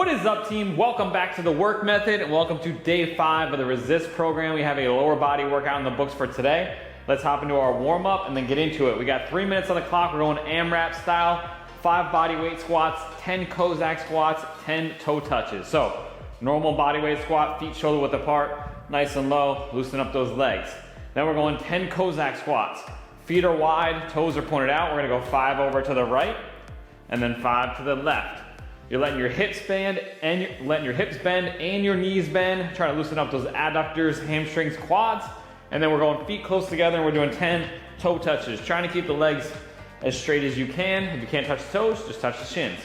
What is up, team? Welcome back to the work method and welcome to day 5 of the resist program. We have a lower body workout in the books for today. Let's hop into our warm up and then get into it. We got 3 minutes on the clock. We're going AMRAP style, 5 body weight squats, 10 Kozak squats, 10 toe touches. So normal body weight squat, feet shoulder width apart, nice and low, loosen up those legs. Then we're going 10 Kozak squats. Feet are wide, toes are pointed out. We're gonna go 5 over to the right and then 5 to the left. You're letting your hips bend and your knees bend. Trying to loosen up those adductors, hamstrings, quads. And then we're going feet close together and we're doing 10 toe touches. Trying to keep the legs as straight as you can. If you can't touch the toes, just touch the shins.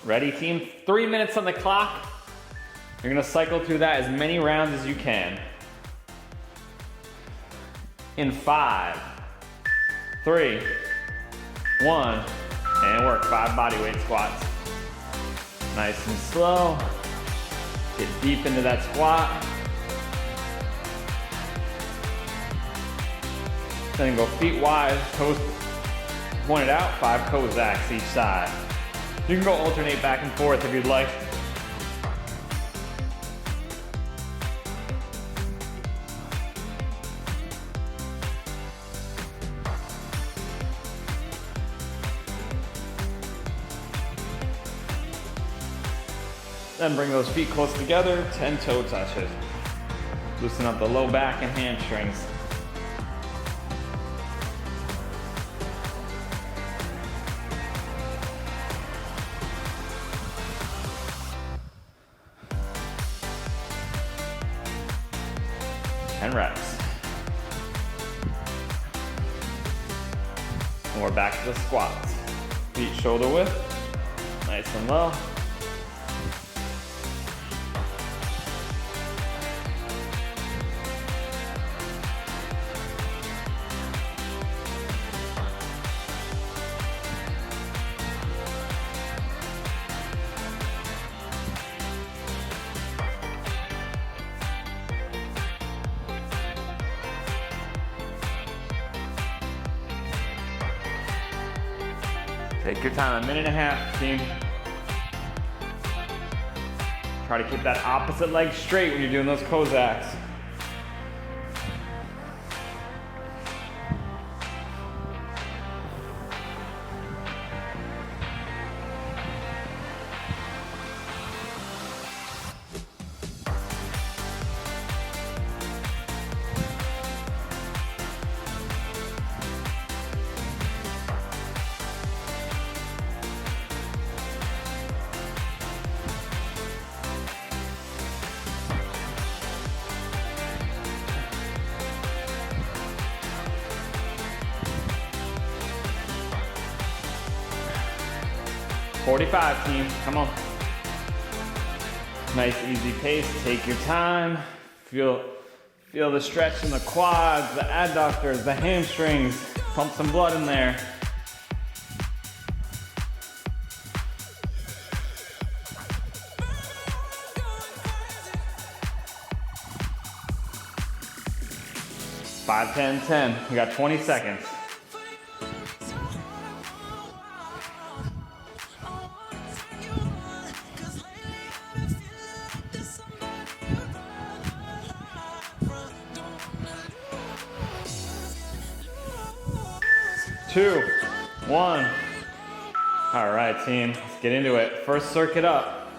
Ready, team? 3 minutes on the clock. You're gonna cycle through that as many rounds as you can. In 5, 3, 1, and work 5 body weight squats. Nice and slow. Get deep into that squat. Then go feet wide, toes pointed out, 5 Kozaks each side. You can go alternate back and forth if you'd like. Then bring those feet close together, 10 toe touches. Loosen up the low back and hamstrings. And reps. And we're back to the squats. Feet shoulder width, nice and low. Take your time, 1.5 minutes, team. Try to keep that opposite leg straight when you're doing those Kozaks. "45, team, come on." Nice easy pace, take your time. Feel the stretch in the quads, the adductors, the hamstrings. Pump some blood in there. Five, 10, 10. We got 20 seconds. Two, 1. All right, team, let's get into it. First circuit up.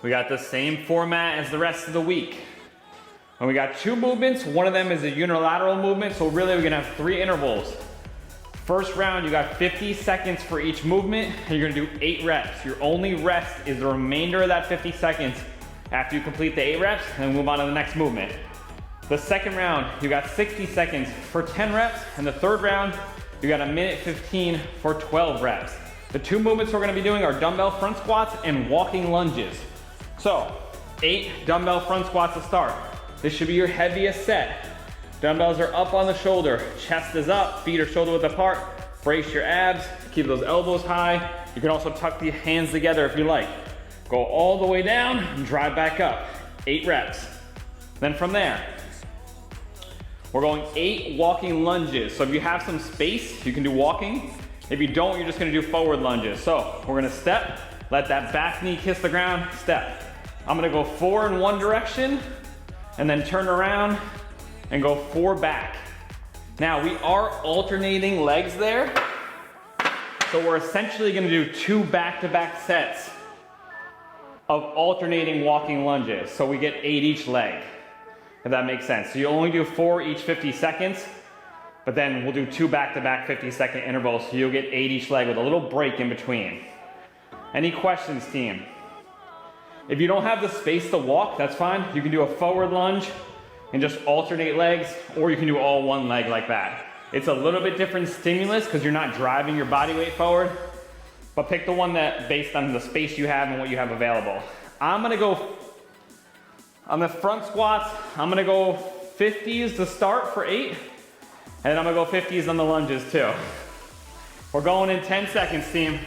We got the same format as the rest of the week. And we got 2 movements. One of them is a unilateral movement, so really we're gonna have 3 intervals. First round, you got 50 seconds for each movement, and you're gonna do 8 reps. Your only rest is the remainder of that 50 seconds after you complete the 8 reps, and then move on to the next movement. The second round, you got 60 seconds for 10 reps, and the third round, you got 1:15 for 12 reps. The 2 movements we're gonna be doing are dumbbell front squats and walking lunges. So, 8 dumbbell front squats to start. This should be your heaviest set. Dumbbells are up on the shoulder, chest is up, feet are shoulder width apart. Brace your abs, keep those elbows high. You can also tuck the hands together if you like. Go all the way down and drive back up. 8 reps. Then from there, we're going 8 walking lunges. So if you have some space, you can do walking. If you don't, you're just gonna do forward lunges. So we're gonna step, Let that back knee kiss the ground, step. I'm gonna go 4 in one direction and then turn around and go 4 back. Now we are alternating legs there. So we're essentially gonna do 2 back-to-back sets of alternating walking lunges. So we get 8 each leg, if that makes sense. So you only do 4 each 50 seconds, but then we'll do 2 back-to-back 50-second intervals, so you'll get 8 each leg with a little break in between. Any questions, team? If you don't have the space to walk, that's fine. You can do a forward lunge and just alternate legs, or you can do all one leg like that. It's a little bit different stimulus because you're not driving your body weight forward, but pick the one that based on the space you have and what you have available. I'm gonna go, on the front squats, I'm gonna go 50s to start for 8, and then I'm gonna go 50s on the lunges too. We're going in 10 seconds, team.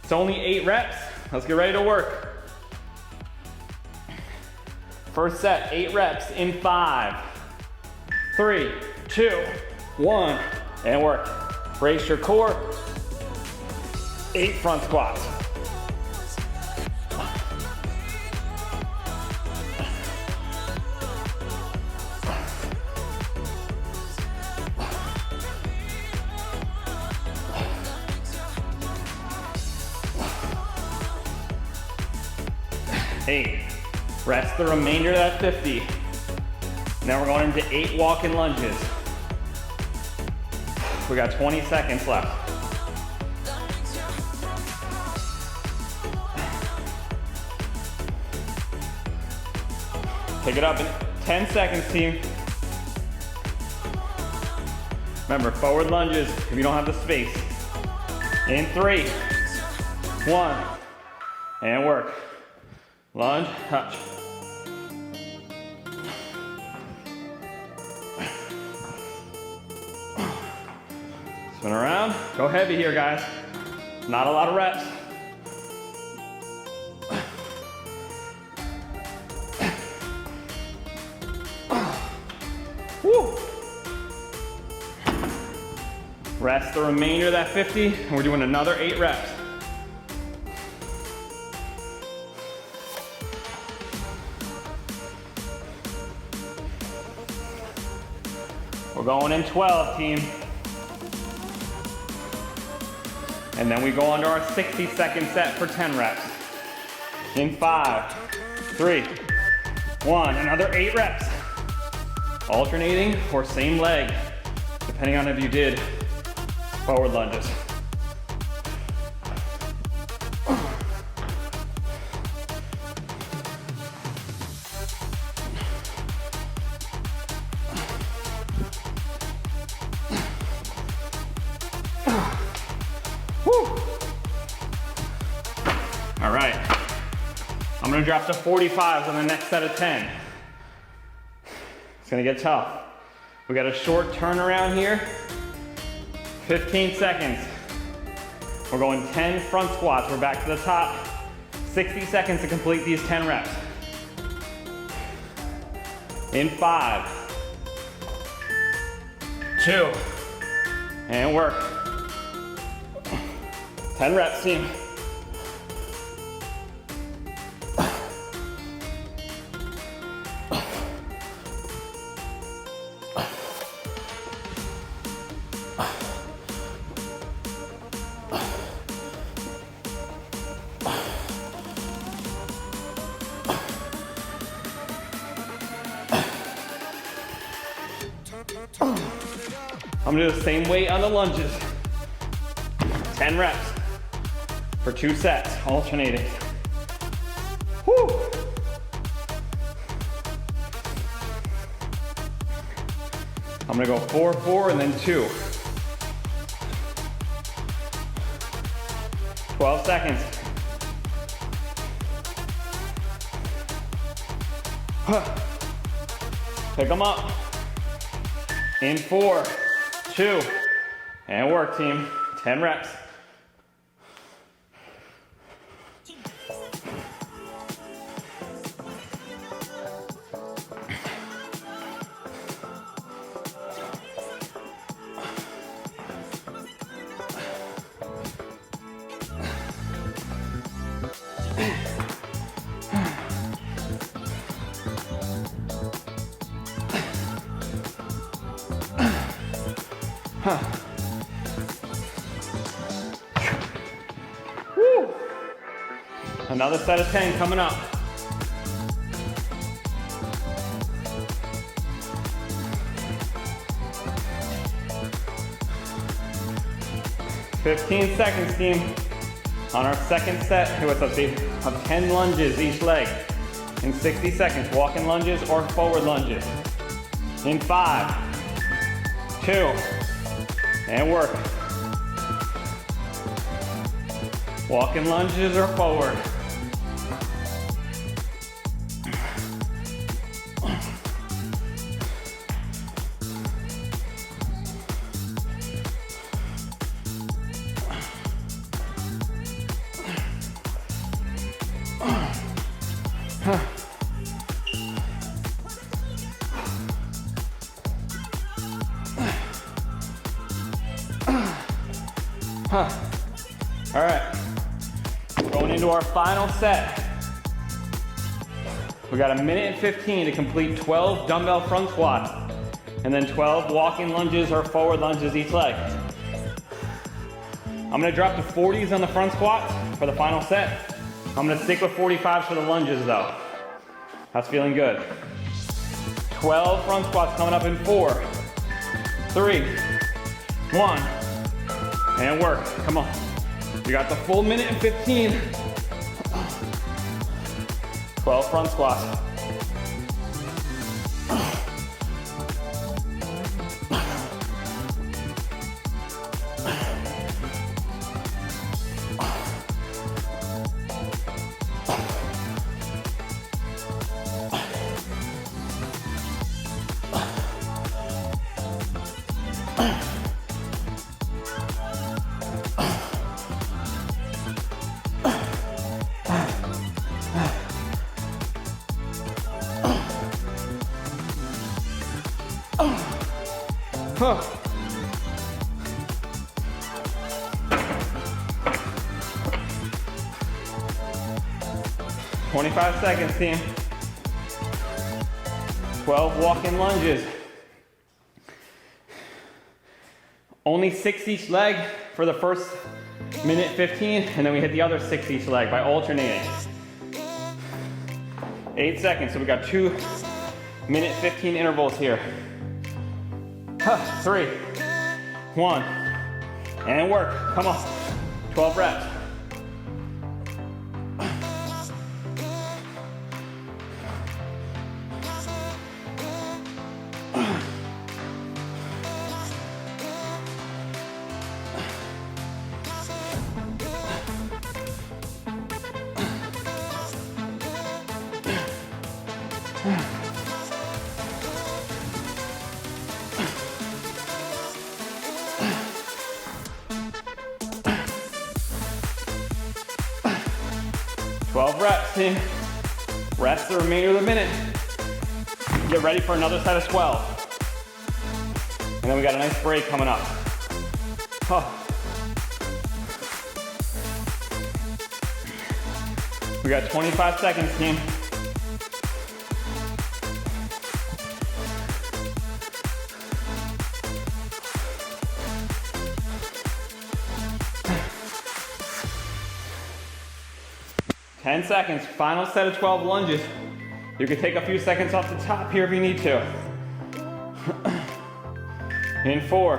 It's only 8 reps. Let's get ready to work. First set, 8 reps in 5, 3, 2, 1, and work. Brace your core. 8 front squats. Eight. Rest the remainder of that 50. Now we're going into 8 walking lunges. We got 20 seconds left. Pick it up in 10 seconds, team. Remember, forward lunges if you don't have the space. In 3, 1, and work. Lunge, touch. Spin around. Go heavy here, guys. Not a lot of reps. Woo. Rest the remainder of that 50, and we're doing another 8 reps. We're going in 12, team. And then we go on to our 60-second set for 10 reps. In 5, 3, 1, another 8 reps. Alternating or same leg, depending on if you did forward lunges. All right, I'm gonna drop to 45s on the next set of 10. It's gonna get tough. We got a short turnaround here, 15 seconds. We're going 10 front squats. We're back to the top. 60 seconds to complete these 10 reps. In 5, 2, and work. 10 reps, team. I'm gonna do the same weight on the lunges. 10 reps for 2 sets, alternating. Woo! I'm gonna go 4, 4, and then 2. 12 seconds. Pick them up. In 4, 2, and work, team. 10 reps. Woo. Another set of 10 coming up. "15 seconds, team. On our second set, here what's up, Steve? Of 10 lunges each leg. In 60 seconds, walking lunges or forward lunges. In 5, 2, and work. Walking lunges or forward. All right, going into our final set. We got 1:15 to complete 12 dumbbell front squats and then 12 walking lunges or forward lunges each leg. I'm gonna drop to 40s on the front squats for the final set. I'm gonna stick with 45s for the lunges though. That's feeling good. 12 front squats coming up in 4, 3, 1, and work. Come on. You got the full 1:15. 12 front squats. Huh. 25 seconds, team. 12 walking lunges. Only 6 each leg for the first 1:15, and then we hit the other 6 each leg by alternating. 8 seconds, so we got 2 1:15 intervals here. 3, 1, and work. Come on. 12 reps. Reps, team. Rest the remainder of the minute. Get ready for another set of 12. And then we got a nice break coming up. We got 25 seconds, team. Ten seconds, final set of 12 lunges. You can take a few seconds off the top here if you need to. In 4,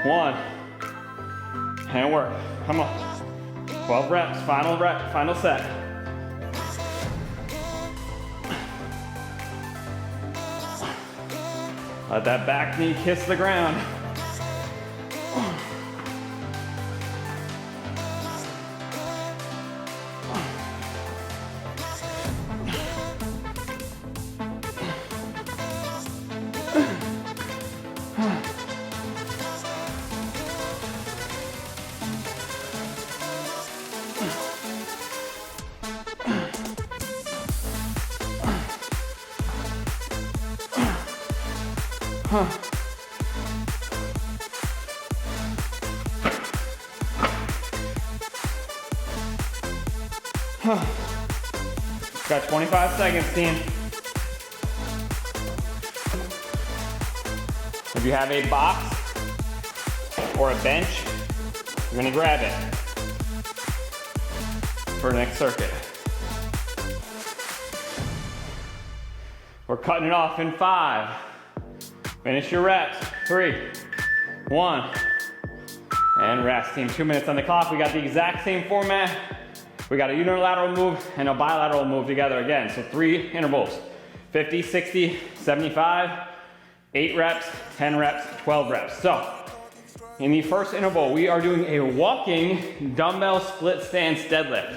1, and work. Come on. 12 reps, final rep, final set. Let that back knee kiss the ground. Got 25 seconds, team. If you have a box or a bench, you're gonna grab it for the next circuit. We're cutting it off in 5. Finish your reps. 3, 1, and rest, team. 2 minutes on the clock. We got the exact same format. We got a unilateral move and a bilateral move together again. So 3 intervals, 50, 60, 75, 8 reps, 10 reps, 12 reps. So in the first interval, we are doing a walking dumbbell split stance deadlift.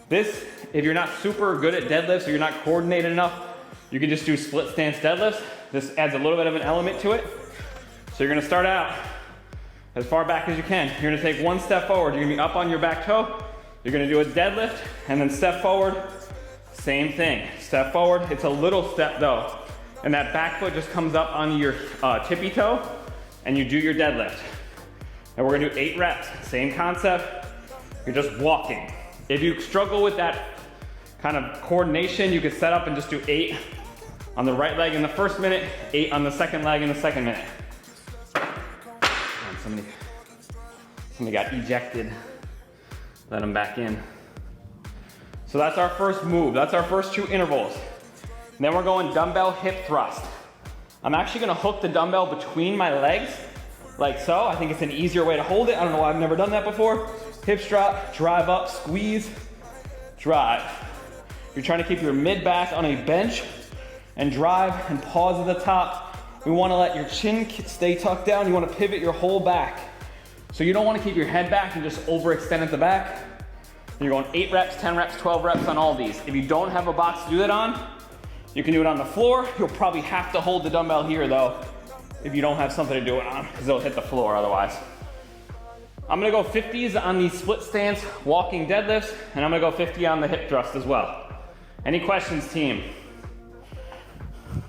This, if you're not super good at deadlifts or you're not coordinated enough, you can just do split stance deadlifts. This adds a little bit of an element to it. So you're gonna start out as far back as you can. You're gonna take 1 step forward. You're gonna be up on your back toe. You're gonna do a deadlift and then step forward. Same thing, step forward. It's a little step though. And that back foot just comes up on your tippy toe and you do your deadlift. And we're gonna do 8 reps, same concept. You're just walking. If you struggle with that kind of coordination, you could set up and just do 8 on the right leg in the first minute, 8 on the second leg in the second minute. Somebody got ejected. Let them back in. So that's our first move. That's our first 2 intervals. And then we're going dumbbell hip thrust. I'm actually gonna hook the dumbbell between my legs, like so. I think it's an easier way to hold it. I don't know why I've never done that before. Hips drop, drive up, squeeze, drive. You're trying to keep your mid back on a bench and drive and pause at the top. We wanna let your chin stay tucked down. You wanna pivot your whole back. So you don't wanna keep your head back and just overextend at the back. You're going 8 reps, 10 reps, 12 reps on all these. If you don't have a box to do that on, you can do it on the floor. You'll probably have to hold the dumbbell here though, if you don't have something to do it on, because it'll hit the floor otherwise. I'm gonna go 50s on the split stance walking deadlifts, and I'm gonna go 50 on the hip thrust as well. Any questions, team?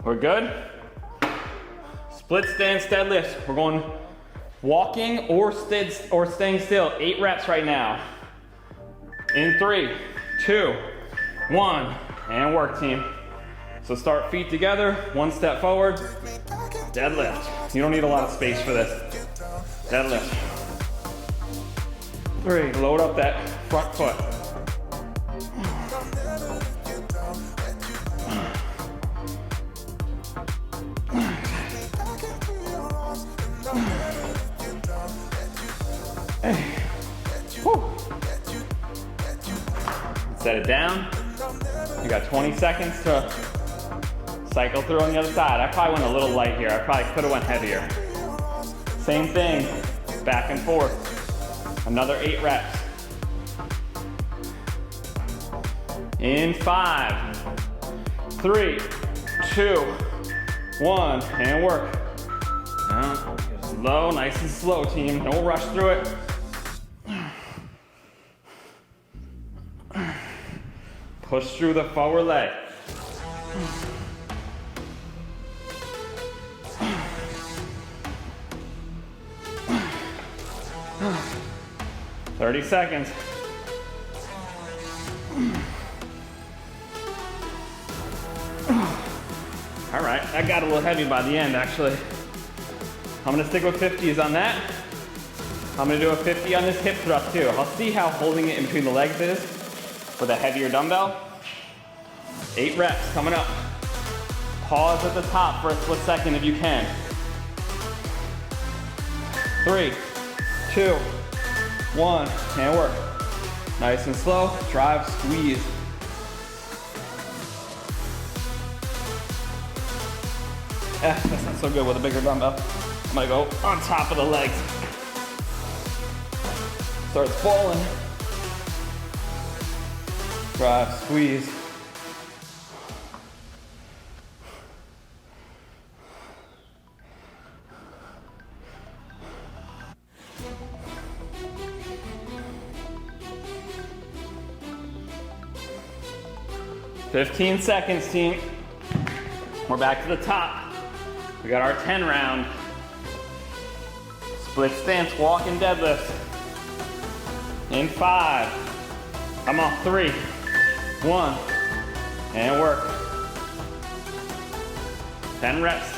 We're good? Split stance deadlifts. We're going walking or staying still. 8 reps right now. In 3, 2, 1, and work, team. So start feet together, 1 step forward, deadlift. You don't need a lot of space for this. Deadlift. 3, load up that front foot. 'Whew. Set it down. You got 20 seconds to cycle through on the other side. I probably went a little light here. I probably could have went heavier. Same thing, back and forth. Another 8 reps. In 5, 3, 2, 1, and work. Now, slow, nice and slow, team. Don't rush through it. Push through the forward leg. 30 seconds. All right, that got a little heavy by the end, actually. I'm gonna stick with 50s on that. I'm gonna do a 50 on this hip thrust too. I'll see how holding it in between the legs is with a heavier dumbbell. 8 reps coming up. Pause at the top for a split second if you can. 3, 2, 1, and work. Nice and slow, drive, squeeze. That's not so good with a bigger dumbbell. I'm gonna go on top of the legs. Starts falling. Drive, squeeze. "15 seconds, team. We're back to the top. We got our 10 round. Split stance walk and deadlift. In 5, Come on, 3, 1, and work. 10 reps.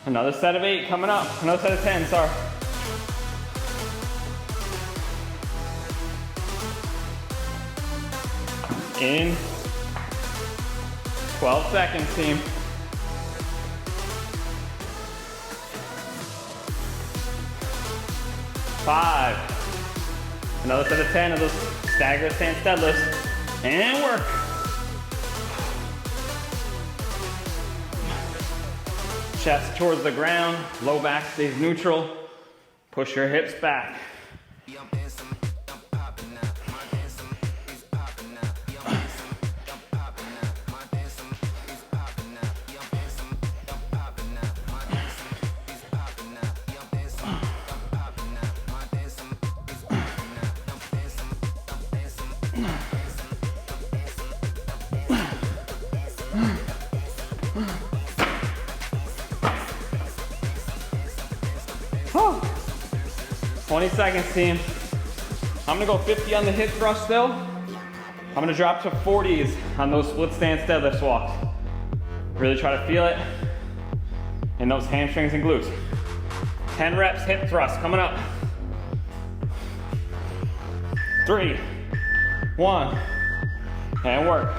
Another set of 8 coming up. Another set of 10, sorry. In 12 seconds, team. 5. Another set of 10 of those staggered stance deadlifts. And work. Chest towards the ground, low back stays neutral. Push your hips back. Whew. 20 seconds, team. I'm gonna go 50 on the hip thrust still. I'm gonna drop to 40s on those split stance deadlift walks. Really try to feel it in those hamstrings and glutes. 10 reps hip thrust coming up. 3, 1, and work.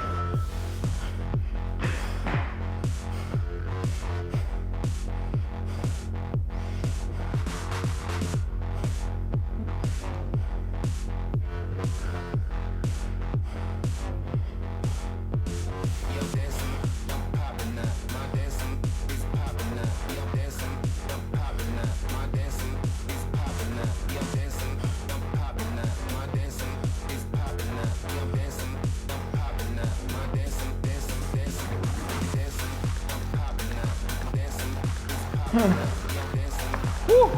Woo.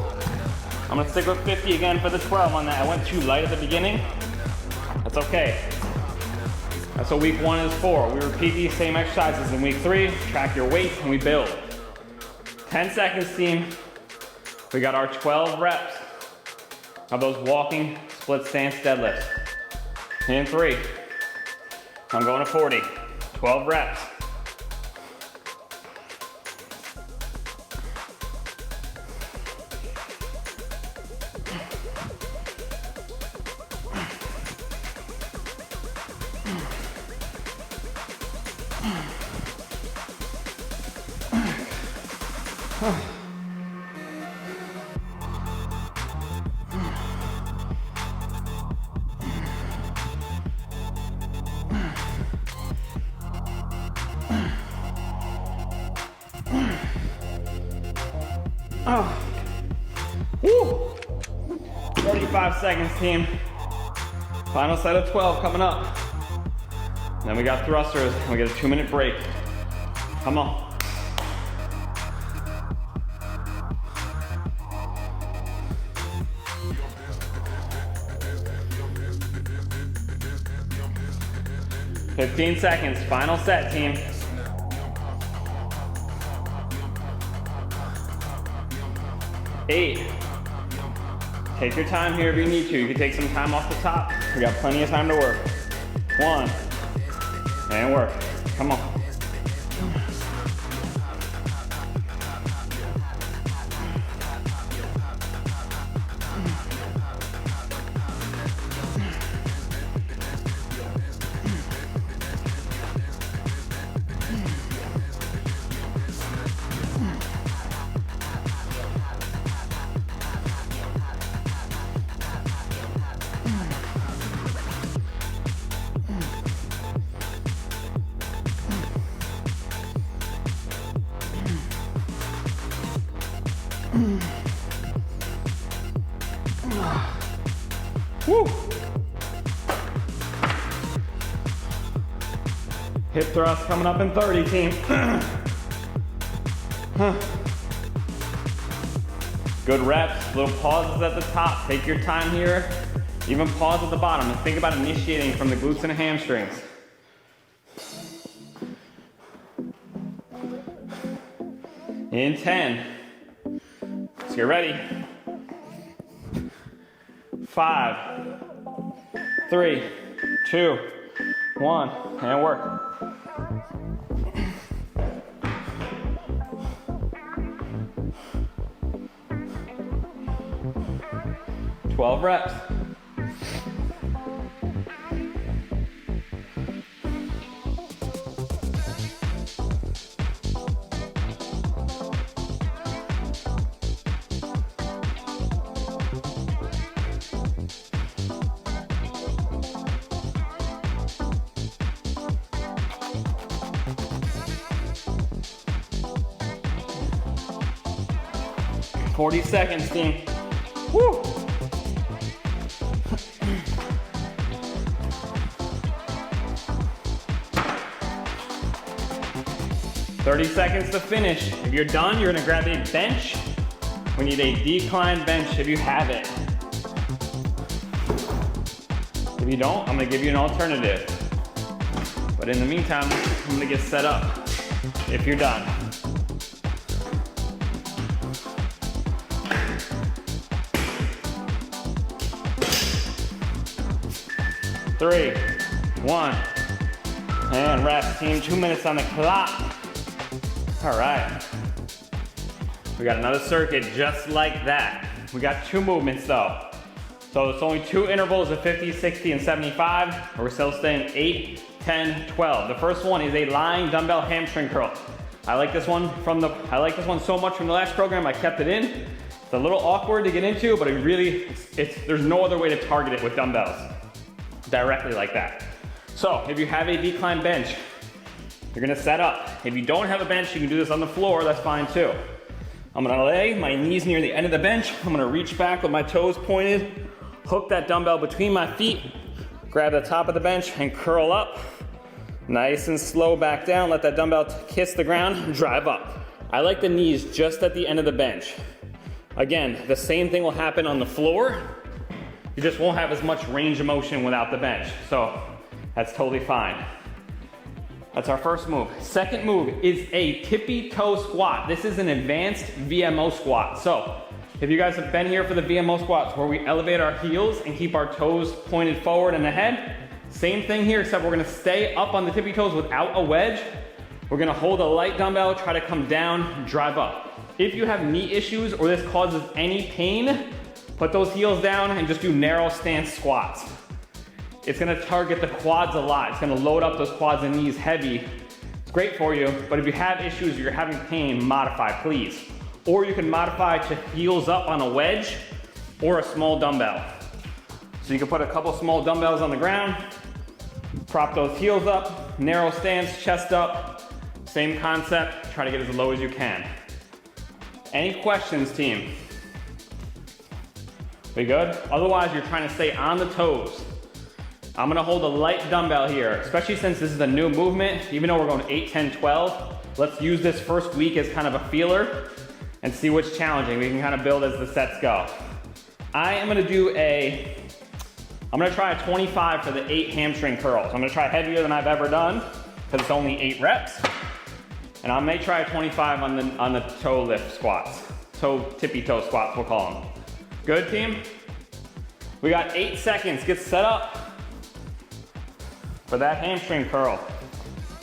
I'm gonna stick with 50 again for the 12 on that. I went too light at the beginning. That's okay. That's what week 1 is for. We repeat these same exercises in week 3, track your weight, and we build. 10 seconds, team. We got our 12 reps of those walking split stance deadlifts. In 3. I'm going to 40. 12 reps. Woo. 35 seconds, team. Final set of 12 coming up. Then we got thrusters, and we get a 2-minute break. Come on. $15 seconds, final set, team. Eight. Take your time here if you need to. You can take some time off the top. We got plenty of time to work. 1, and work. Come on. Woo. Hip thrust coming up in 30, team. Good reps, little pauses at the top. Take your time here. Even pause at the bottom and think about initiating from the glutes and hamstrings. In 10. Let's get ready. 5, 3, 2, 1, and work. 12 reps. Forty seconds, team. Woo! 30 seconds to finish. If you're done, you're gonna grab a bench. We need a decline bench if you have it. If you don't, I'm gonna give you an alternative. But in the meantime, I'm gonna get set up if you're done. Three, 1, and rest, team. 2 minutes on the clock. All right. We got another circuit just like that. We got 2 movements though. So it's only 2 intervals of 50, 60, and 75. We're still staying 8, 10, 12. The first one is a lying dumbbell hamstring curl. I like this one so much from the last program, I kept it in. It's a little awkward to get into, but there's no other way to target it with dumbbells directly like that. So if you have a decline bench, you're gonna set up. If you don't have a bench, you can do this on the floor, that's fine too. I'm gonna lay my knees near the end of the bench. I'm gonna reach back with my toes pointed, hook that dumbbell between my feet, grab the top of the bench and curl up. Nice and slow back down, let that dumbbell kiss the ground, drive up. I like the knees just at the end of the bench. Again, the same thing will happen on the floor. You just won't have as much range of motion without the bench. So that's totally fine. That's our first move. Second move is a tippy toe squat. This is an advanced VMO squat. So if you guys have been here for the VMO squats where we elevate our heels and keep our toes pointed forward and ahead, same thing here, except we're gonna stay up on the tippy toes without a wedge. We're gonna hold a light dumbbell, try to come down, drive up. If you have knee issues or this causes any pain, put those heels down and just do narrow stance squats. It's gonna target the quads a lot. It's gonna load up those quads and knees heavy. It's great for you, but if you have issues or you're having pain, modify, please. Or you can modify to heels up on a wedge or a small dumbbell. So you can put a couple small dumbbells on the ground, prop those heels up, narrow stance, chest up, same concept, try to get as low as you can. Any questions, team? We good? Otherwise, you're trying to stay on the toes. I'm gonna hold a light dumbbell here, especially since this is a new movement. Even though we're going 8, 10, 12, let's use this first week as kind of a feeler and see what's challenging. We can kind of build as the sets go. I'm gonna try a 25 for the 8 hamstring curls. I'm gonna try heavier than I've ever done because it's only 8 reps. And I may try a 25 on the toe lift squats. Tippy toe squats, we'll call them. Good, team? We got 8 seconds, get set up for that hamstring curl.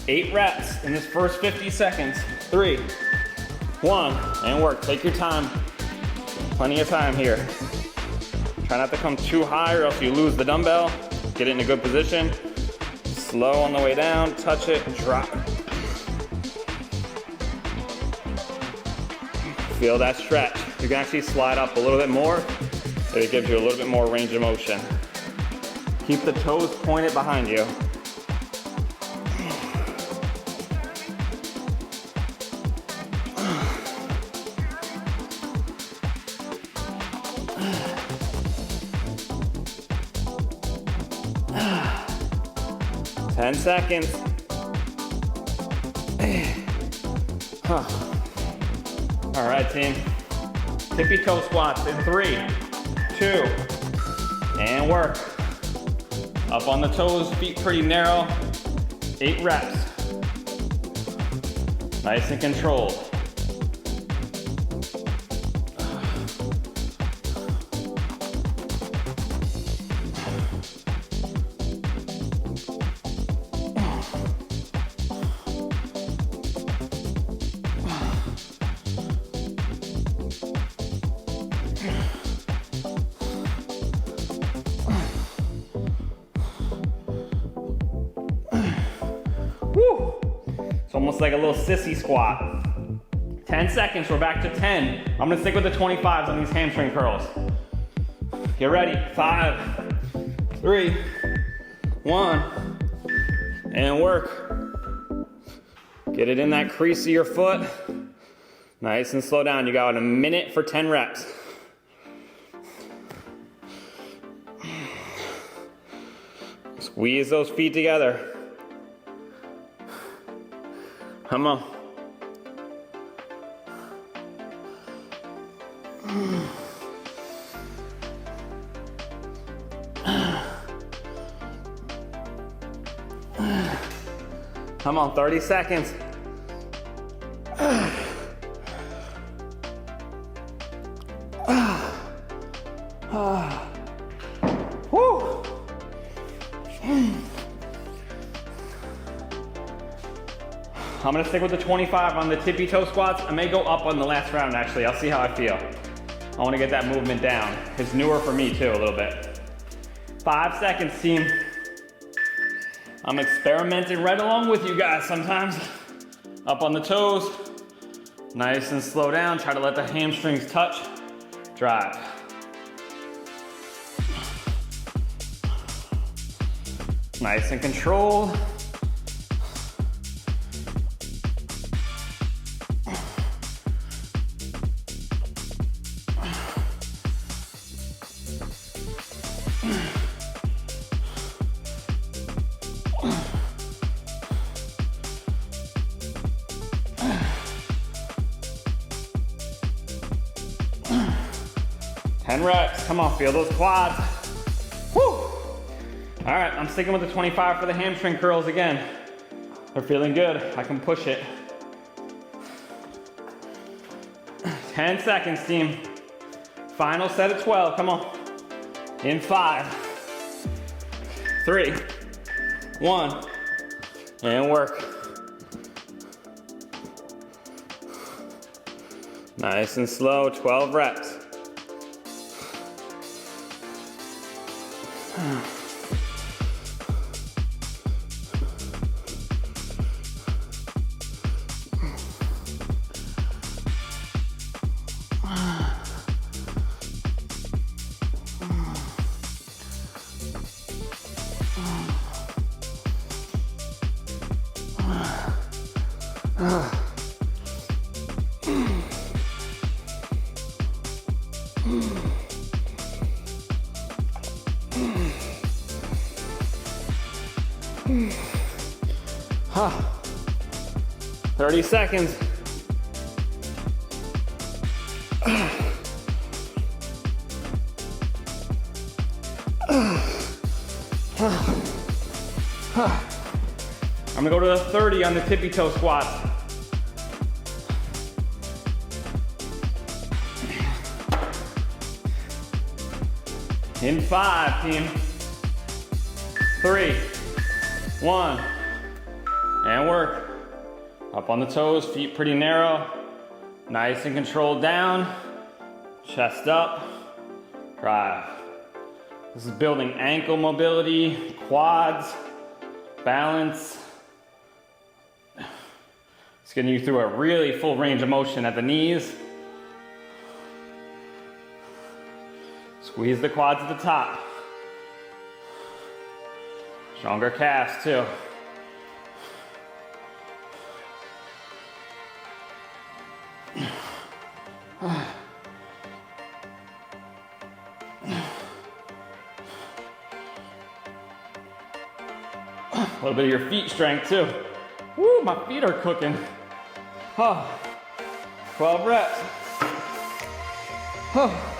8 reps in this first 50 seconds. 3, 1, and work. Take your time. Plenty of time here. Try not to come too high or else you lose the dumbbell. Get it in a good position. Slow on the way down, touch it, drop. Feel that stretch. You can actually slide up a little bit more. It gives you a little bit more range of motion. Keep the toes pointed behind you. 10 seconds. All right, team. Tippy toe squats in 3, 2, and work. Up on the toes, feet pretty narrow. 8 reps. Nice and controlled. Woo! It's almost like a little sissy squat. 10 seconds, we're back to 10. I'm gonna stick with the 25s on these hamstring curls. Get ready, 5, 3, 1, and work. Get it in that crease of your foot. Nice and slow down. You got a minute for 10 reps. Squeeze those feet together. Come on. Come on, 30 seconds. Woo. I'm gonna stick with the 25 on the tippy toe squats. I may go up on the last round actually. I'll see how I feel. I wanna get that movement down. It's newer for me too, a little bit. 5 seconds, team. I'm experimenting right along with you guys sometimes. Up on the toes. Nice and slow down. Try to let the hamstrings touch. Drive. Nice and controlled. Reps. Come on, feel those quads. Woo! All right, I'm sticking with the 25 for the hamstring curls again. They're feeling good. I can push it. 10 seconds, team. Final set of 12. Come on. In 5, 3, 1, and work. Nice and slow. 12 reps. Huh. 30 seconds. I'm gonna go to the 30 on the tippy toe squats. In 5, team. 3, 1, and work. Up on the toes, feet pretty narrow. Nice and controlled down. Chest up. Drive. This is building ankle mobility, quads, balance. It's getting you through a really full range of motion at the knees. Squeeze the quads at the top. Stronger calves too. A little bit of your feet strength too. Woo, my feet are cooking. Oh, 12 reps. Oh.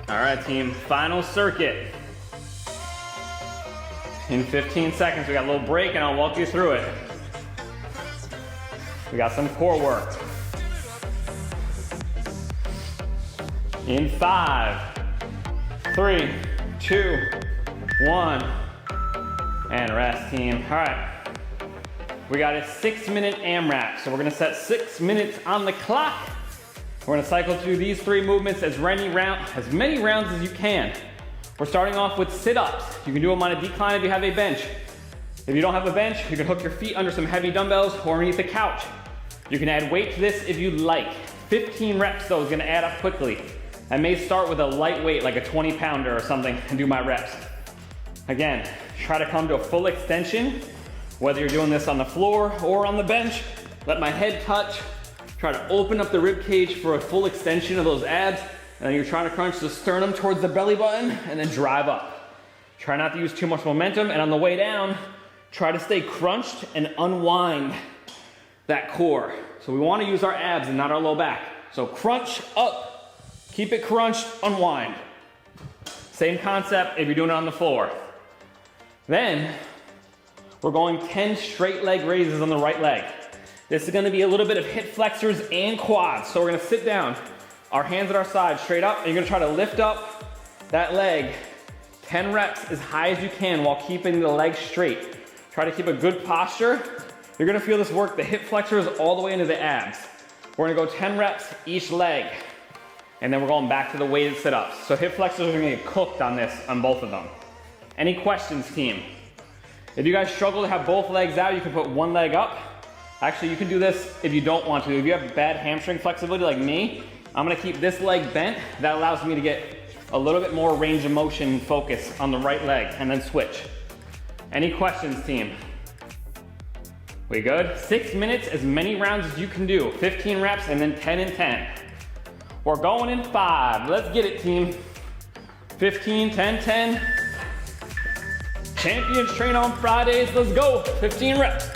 All right, team, final circuit. In 15 seconds, we got a little break and I'll walk you through it. We got some core work. In 5, 3, 2, 1, and rest, team. All right, we got a 6-minute AMRAP. So we're gonna set 6 minutes on the clock. We're gonna cycle through these 3 movements as many rounds as you can. We're starting off with sit-ups. You can do them on a decline if you have a bench. If you don't have a bench, you can hook your feet under some heavy dumbbells or underneath the couch. You can add weight to this if you like. 15 reps though is gonna add up quickly. I may start with a light weight, like a 20-pounder or something, and do my reps. Again, try to come to a full extension, whether you're doing this on the floor or on the bench. Let my head touch. Try to open up the rib cage for a full extension of those abs, and then you're trying to crunch the sternum towards the belly button and then drive up. Try not to use too much momentum, and on the way down, try to stay crunched and unwind that core. So we want to use our abs and not our low back. So crunch up, keep it crunched, unwind. Same concept if you're doing it on the floor. Then we're going 10 straight leg raises on the right leg. This is gonna be a little bit of hip flexors and quads. So we're gonna sit down, our hands at our sides, straight up, and you're gonna try to lift up that leg 10 reps as high as you can while keeping the leg straight. Try to keep a good posture. You're gonna feel this work the hip flexors all the way into the abs. We're gonna go 10 reps each leg, and then we're going back to the weighted sit-ups. So hip flexors are gonna get cooked on this, on both of them. Any questions, team? If you guys struggle to have both legs out, you can put one leg up. Actually, you can do this if you don't want to. If you have bad hamstring flexibility like me, I'm gonna keep this leg bent. That allows me to get a little bit more range of motion focus on the right leg, and then switch. Any questions, team? We good? 6 minutes, as many rounds as you can do. 15 reps and then 10 and 10. We're going in 5. Let's get it, team. 15, 10, 10. Champions train on Fridays. Let's go. 15 reps.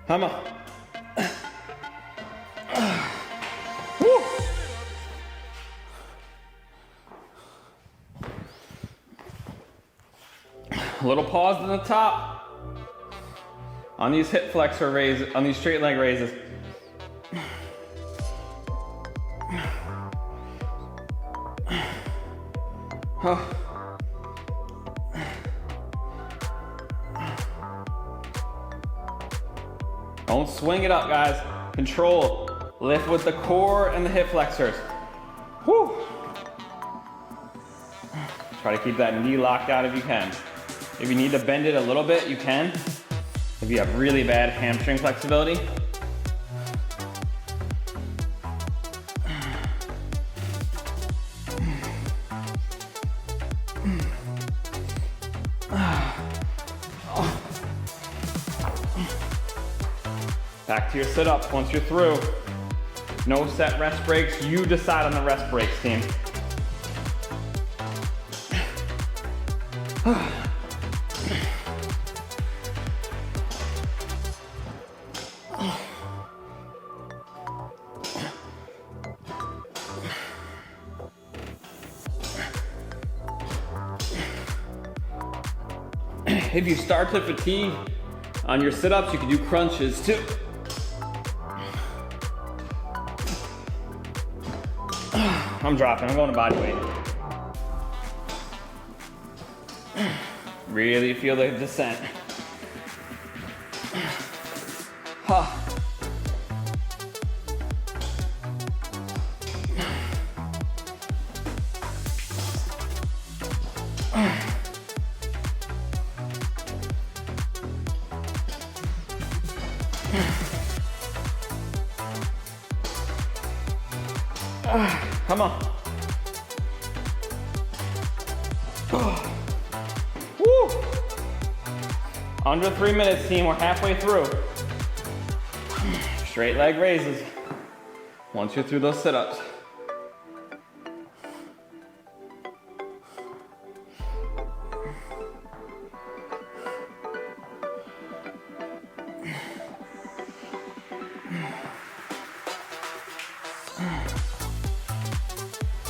Come on. Woo. A little pause in the top on these hip flexor raises, on these straight leg raises. Oh. Don't swing it up, guys. Control. Lift with the core and the hip flexors. Whew. Try to keep that knee locked out if you can. If you need to bend it a little bit, you can. If you have really bad hamstring flexibility. Back to your sit-ups once you're through. No set rest breaks. You decide on the rest breaks, team. If you start to fatigue on your sit-ups, you can do crunches too. I'm dropping, I'm going to body weight. Really feel the descent. Huh. Come on. Woo. Under 3 minutes, team. We're halfway through. Straight leg raises. Once you're through those sit-ups.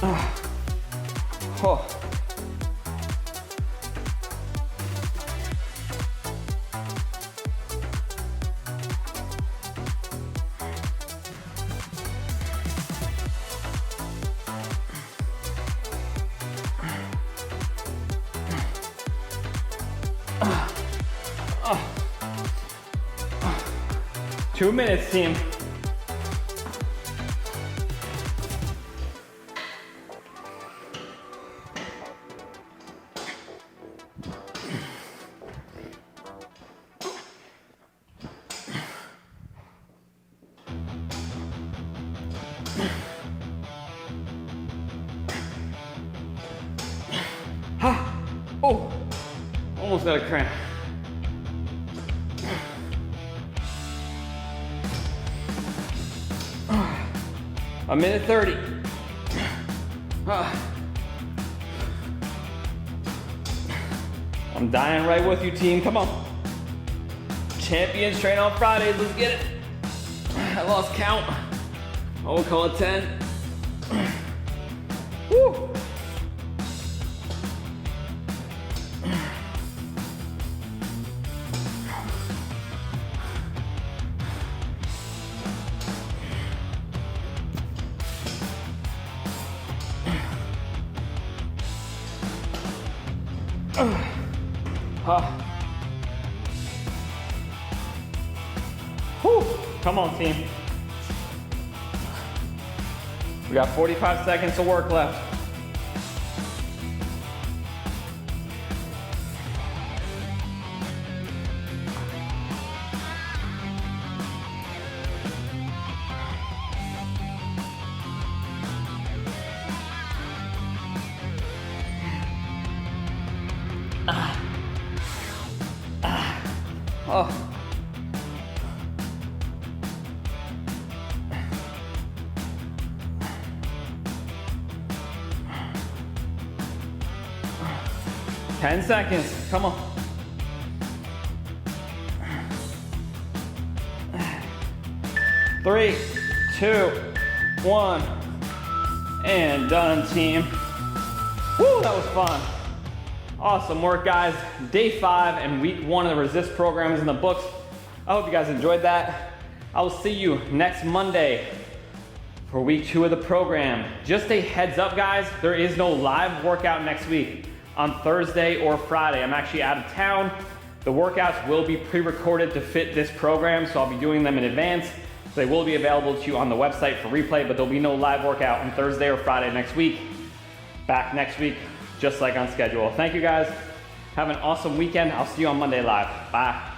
Oh. Oh. 2 minutes, team. Oh, almost got a cramp. A minute 30. I'm dying right with you, team. Come on. Champions train on Fridays. Let's get it. I lost count. We'll call it 10. Woo. Whew. Come on, team. We got 45 seconds of work left. Oh. Ten seconds, come on. Three, two, one, and done, team. Woo, that was fun. Awesome work, guys. Day 5 and week 1 of the Resist program is in the books. I hope you guys enjoyed that. I will see you next Monday for week 2 of the program. Just a heads up, guys, there is no live workout next week on Thursday or Friday. I'm actually out of town. The workouts will be pre-recorded to fit this program, so I'll be doing them in advance. So they will be available to you on the website for replay, but there'll be no live workout on Thursday or Friday next week. Back next week, just like on schedule. Thank you, guys. Have an awesome weekend. I'll see you on Monday live. Bye.